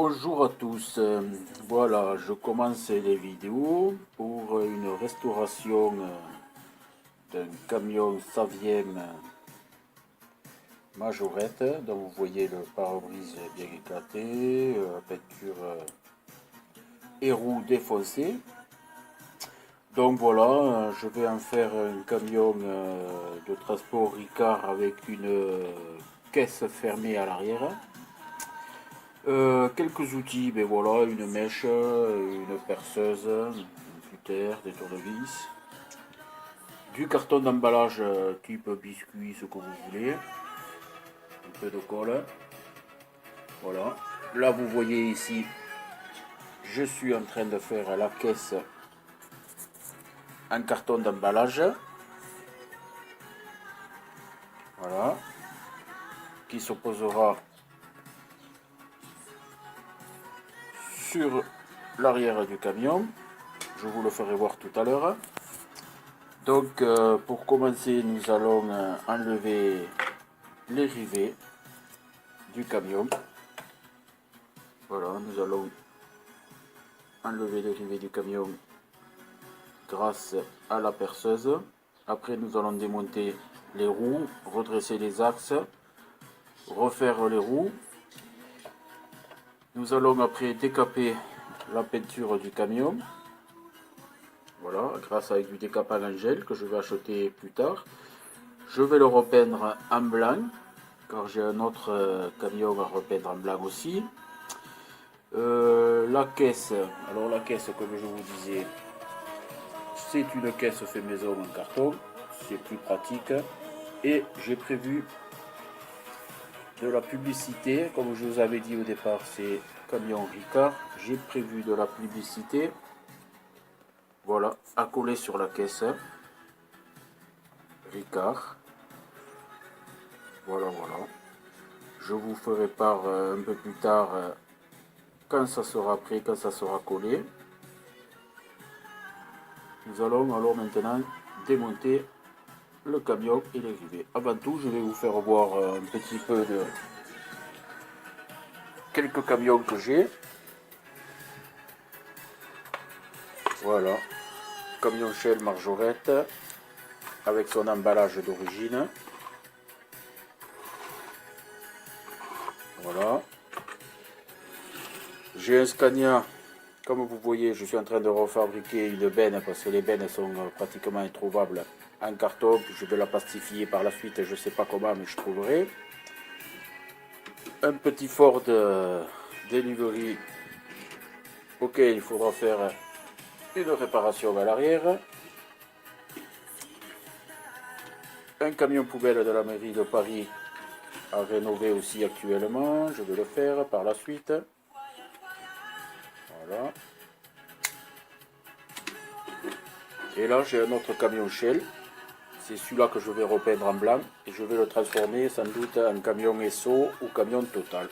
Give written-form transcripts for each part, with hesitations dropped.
Bonjour à tous, voilà, je commence les vidéos pour une restauration d'un camion Saviem Majorette, dont vous voyez le pare-brise bien éclaté, la peinture et roues défoncées. Donc voilà, je vais en faire un camion de transport Ricard avec une caisse fermée à l'arrière. Quelques outils, ben voilà, une mèche, une perceuse, une cutter, des tournevis, du carton d'emballage type biscuit, ce que vous voulez, un peu de colle, voilà. Là vous voyez ici, je suis en train de faire la caisse en carton d'emballage, voilà, qui se posera sur l'arrière du camion. Je vous le ferai voir tout à l'heure. Donc pour commencer, nous allons enlever les rivets du camion. Voilà, nous allons enlever les rivets du camion grâce à la perceuse. Après, nous allons démonter les roues, redresser les axes, refaire les roues. Nous allons après décaper la peinture du camion. Voilà, grâce à du décapage en gel que je vais acheter plus tard. Je vais le repeindre en blanc, car j'ai un autre camion à repeindre en blanc aussi. La caisse, alors la caisse, comme je vous disais, c'est une caisse fait maison en carton, c'est plus pratique. Et j'ai prévu de la publicité, comme je vous avais dit au départ, c'est camion Ricard. J'ai prévu de la publicité, voilà, à coller sur la caisse Ricard. Voilà, voilà. Je vous ferai part un peu plus tard quand ça sera prêt, quand ça sera collé. Nous allons alors maintenant démonter le camion et les rivets. Avant tout, je vais vous faire voir un petit peu de quelques camions que j'ai. Voilà, camion Shell Marjorette avec son emballage d'origine. Voilà. J'ai un Scania, comme vous voyez, je suis en train de refabriquer une benne parce que les bennes sont pratiquement introuvables en carton. Je vais la plastifier par la suite, je ne sais pas comment, mais je trouverai. Un petit Ford Delivery auquel il faudra faire une réparation à l'arrière. Un camion poubelle de la mairie de Paris à rénover aussi actuellement. Je vais le faire par la suite. Voilà. Et là, j'ai un autre camion Shell. C'est celui-là que je vais repeindre en blanc. Et je vais le transformer sans doute en camion Esso ou camion Total.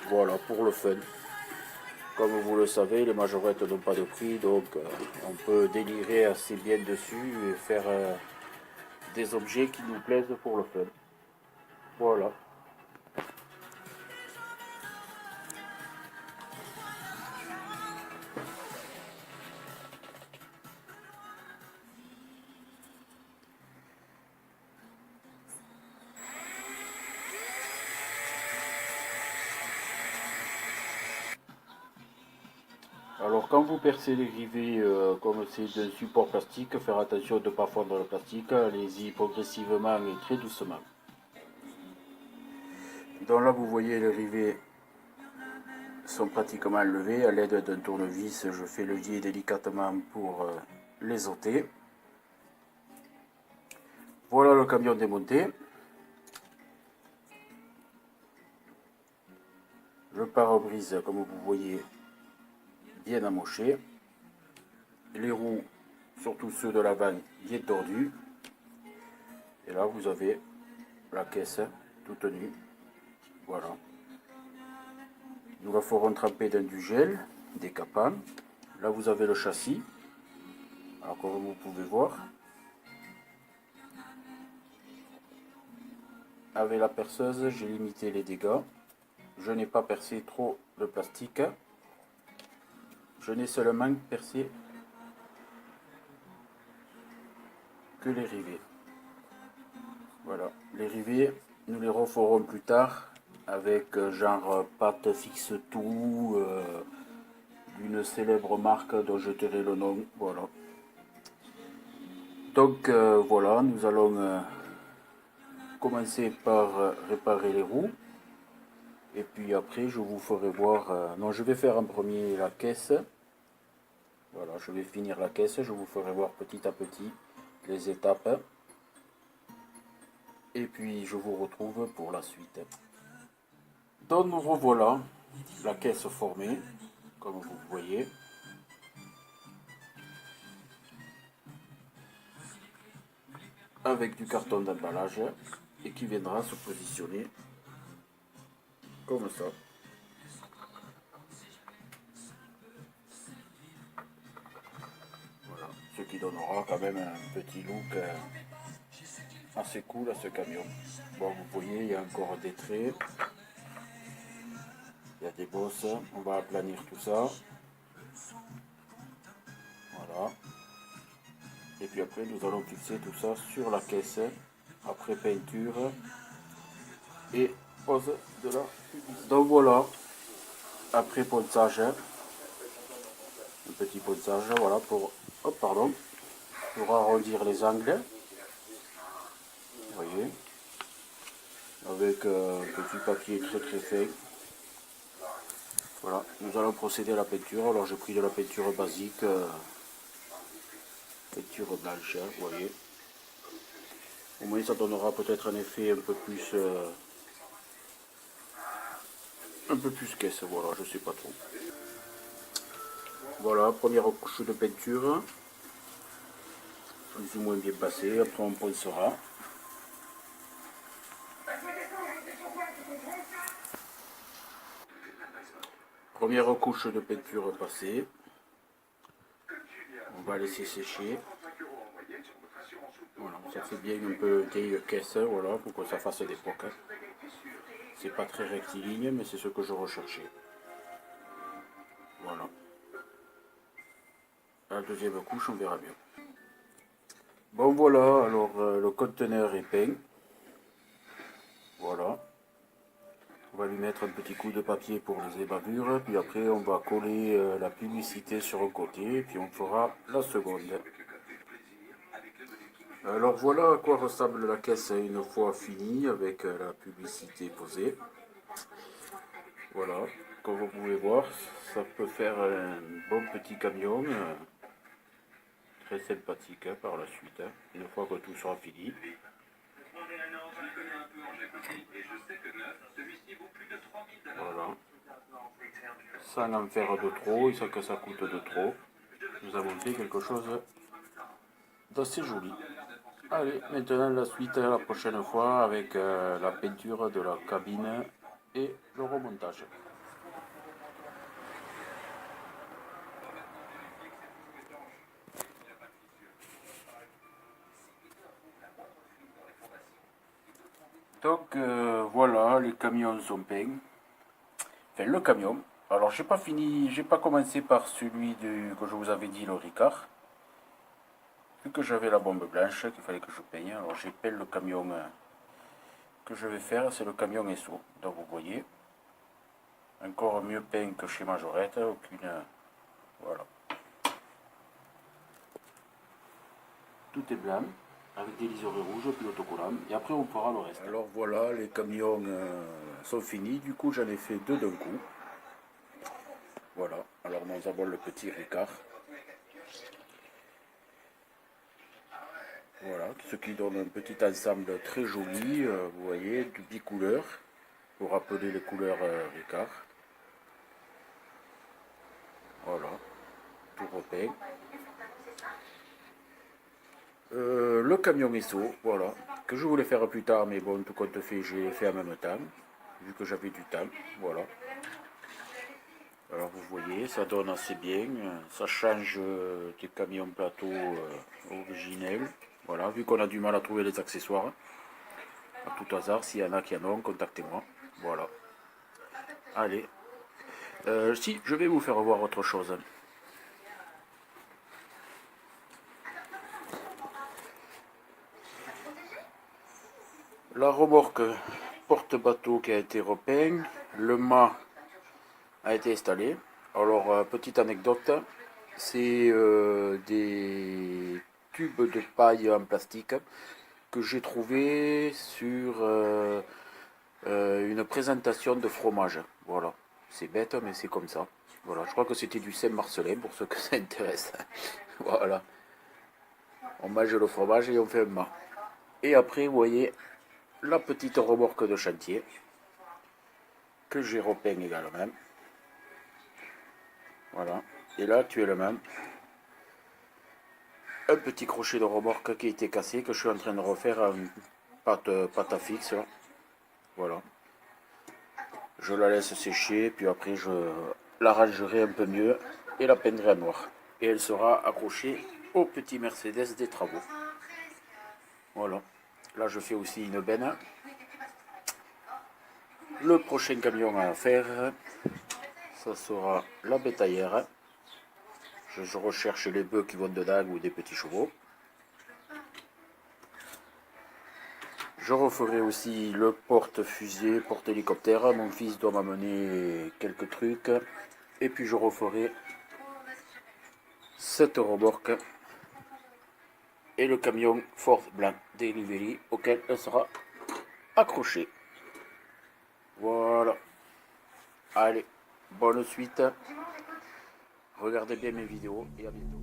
Voilà, pour le fun. Comme vous le savez, les majorettes n'ont pas de prix. Donc, on peut délirer assez bien dessus et faire des objets qui nous plaisent pour le fun. Voilà. Alors quand vous percez les rivets, comme c'est d'un support plastique, faire attention de ne pas fondre le plastique, allez-y progressivement et très doucement. Donc là vous voyez les rivets sont pratiquement levés, à l'aide d'un tournevis, je fais le levier délicatement pour les ôter. Voilà le camion démonté. Le pare-brise, comme vous voyez, bien amoché. Les roues, surtout ceux de l'avant, bien tordus. Et là vous avez la caisse toute nue. Voilà. Nous la ferons tremper dans du gel décapant. Là vous avez le châssis. Alors comme vous pouvez voir. Avec la perceuse, j'ai limité les dégâts. je n'ai pas percé trop de plastique. Je n'ai seulement percé que les rivets. Voilà, les rivets, nous les referons plus tard avec genre pâte fixe tout d'une célèbre marque dont je tairai le nom. Voilà. Donc voilà, nous allons commencer par réparer les roues. Et puis après, je vous ferai voir... non, je vais faire en premier la caisse. Voilà, je vais finir la caisse. Je vous ferai voir petit à petit les étapes. Et puis, je vous retrouve pour la suite. Donc, nous revoilà la caisse formée, comme vous voyez. Avec du carton d'emballage et qui viendra se positionner comme ça. Voilà, ce qui donnera quand même un petit look assez cool à ce camion. Bon, vous voyez, il y a encore des traits, il y a des bosses, on va aplanir tout ça. Voilà. Et puis après, nous allons fixer tout ça sur la caisse, après peinture et pose de la publicité. Donc voilà, après ponçage, un petit ponçage, voilà, pour, hop, pardon, pour arrondir les angles. Vous voyez, avec un petit papier très très fin. Voilà, nous allons procéder à la peinture. Alors j'ai pris de la peinture basique, peinture blanche, vous voyez. Au moins ça donnera peut-être un effet un peu plus caisse, voilà, je sais pas trop. Voilà, première couche de peinture, plus ou moins bien passée, après on poncera. Première couche de peinture passée, on va laisser sécher. Voilà, ça fait bien un peu vieille caisse, voilà, pour que ça fasse des pocs. C'est pas très rectiligne, mais c'est ce que je recherchais. Voilà. La deuxième couche, on verra bien. Bon voilà, alors le conteneur est peint. Voilà. On va lui mettre un petit coup de papier pour les ébavures, puis après on va coller la publicité sur un côté, et puis on fera la seconde. Alors voilà à quoi ressemble la caisse une fois finie, avec la publicité posée. Voilà, comme vous pouvez voir, ça peut faire un bon petit camion, très sympathique par la suite, une fois que tout sera fini. Voilà. Sans en faire de trop et sans que ça coûte de trop. Nous avons fait quelque chose d'assez joli. Allez, maintenant la suite la prochaine fois avec la peinture de la cabine et le remontage. Donc voilà, les camions sont peints. Enfin le camion. Alors j'ai pas fini, j'ai pas commencé par celui que je vous avais dit, le Ricard. Vu que j'avais la bombe blanche qu'il fallait que je peigne, alors j'ai peint le camion que je vais faire, c'est le camion Esso. Donc vous voyez, encore mieux peint que chez Majorette, aucune... voilà. Tout est blanc, avec des liserés rouges, puis l'autocollant, et après on fera le reste. Alors voilà, les camions sont finis, du coup j'en ai fait deux d'un coup. Voilà, alors nous avons le petit Ricard. Voilà, ce qui donne un petit ensemble très joli, vous voyez, du bicouleur, pour rappeler les couleurs Ricard. Voilà, tout repeint. Le camion Esso, voilà, que je voulais faire plus tard, mais bon, tout compte fait, je l'ai fait en même temps, vu que j'avais du temps, voilà. Alors vous voyez, ça donne assez bien, ça change des camions plateau originels. Voilà, vu qu'on a du mal à trouver les accessoires, à tout hasard, s'il y en a qui en ont, contactez-moi. Voilà. Allez. Si, je vais vous faire voir autre chose. La remorque porte-bateau qui a été repeint. Le mât a été installé. Alors, petite anecdote, c'est des tubes de paille en plastique que j'ai trouvé sur une présentation de fromage. Voilà, c'est bête, mais c'est comme ça. Voilà, je crois que c'était du Saint-Marcelin pour ceux que ça intéresse. Voilà, on mange le fromage et on fait un mât. Et après, vous voyez la petite remorque de chantier que j'ai repeint également. Voilà, et là actuellement, un petit crochet de remorque qui a été cassé que je suis en train de refaire en pâte à fixe. Là. Voilà. Je la laisse sécher, puis après je l'arrangerai un peu mieux et la peindrai en noir. Et elle sera accrochée au petit Mercedes des travaux. Voilà. Là je fais aussi une benne. Le prochain camion à faire, ça sera la bétaillère. Je recherche les bœufs qui vont dedans ou des petits chevaux. Je referai aussi le porte-fusée, porte-hélicoptère. Mon fils doit m'amener quelques trucs. Et puis je referai cette remorque et le camion Ford blanc Delivery auquel elle sera accrochée. Voilà. Allez, bonne suite. Regardez bien mes vidéos et à bientôt.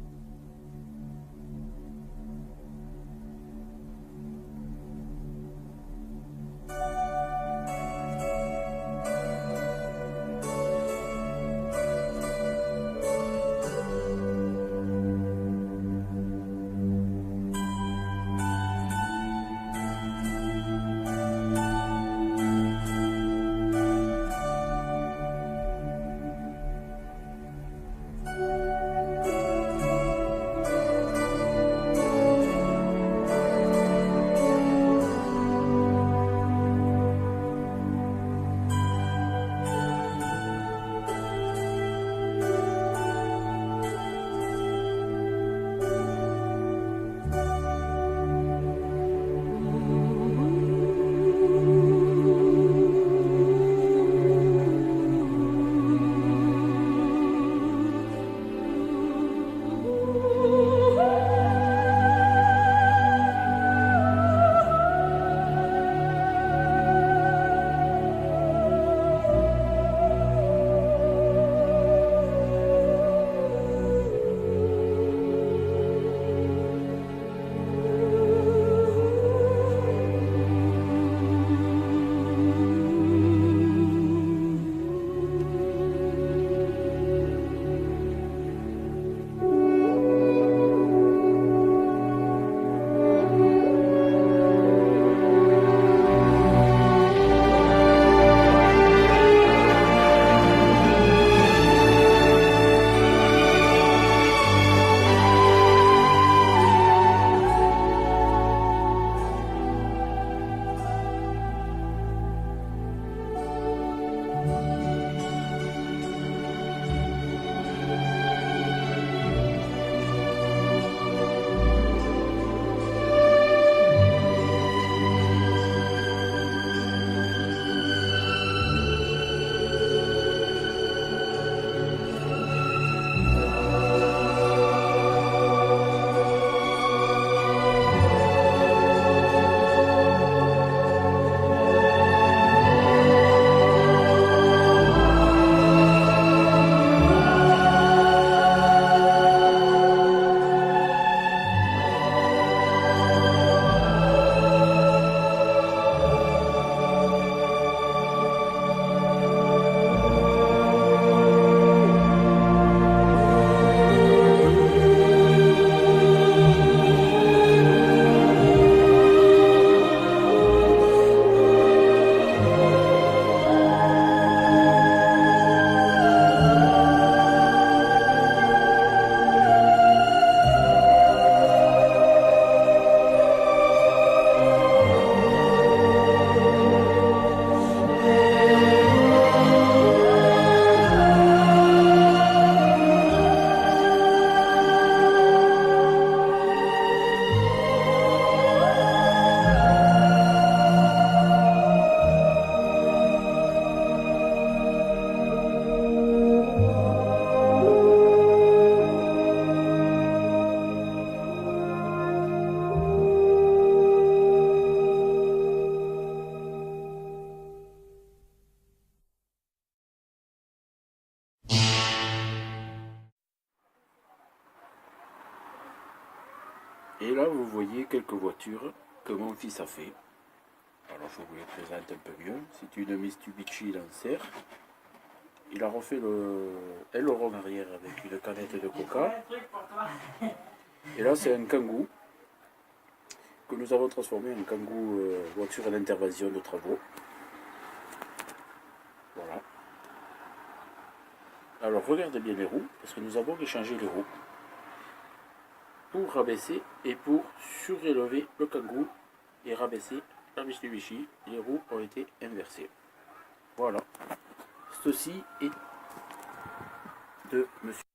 là, vous voyez quelques voitures que mon fils a fait. Alors, je vous les présente un peu mieux. C'est une Mitsubishi Lancer. Il a refait le aileron arrière avec une canette de coca. Et là, c'est un Kangoo que nous avons transformé en Kangoo voiture d'intervention de travaux. Voilà. Alors, regardez bien les roues, parce que nous avons échangé les roues pour rabaisser et pour surélever le Kangoo et rabaisser la Mitsubishi. Les roues ont été inversées. Voilà. Ceci est de monsieur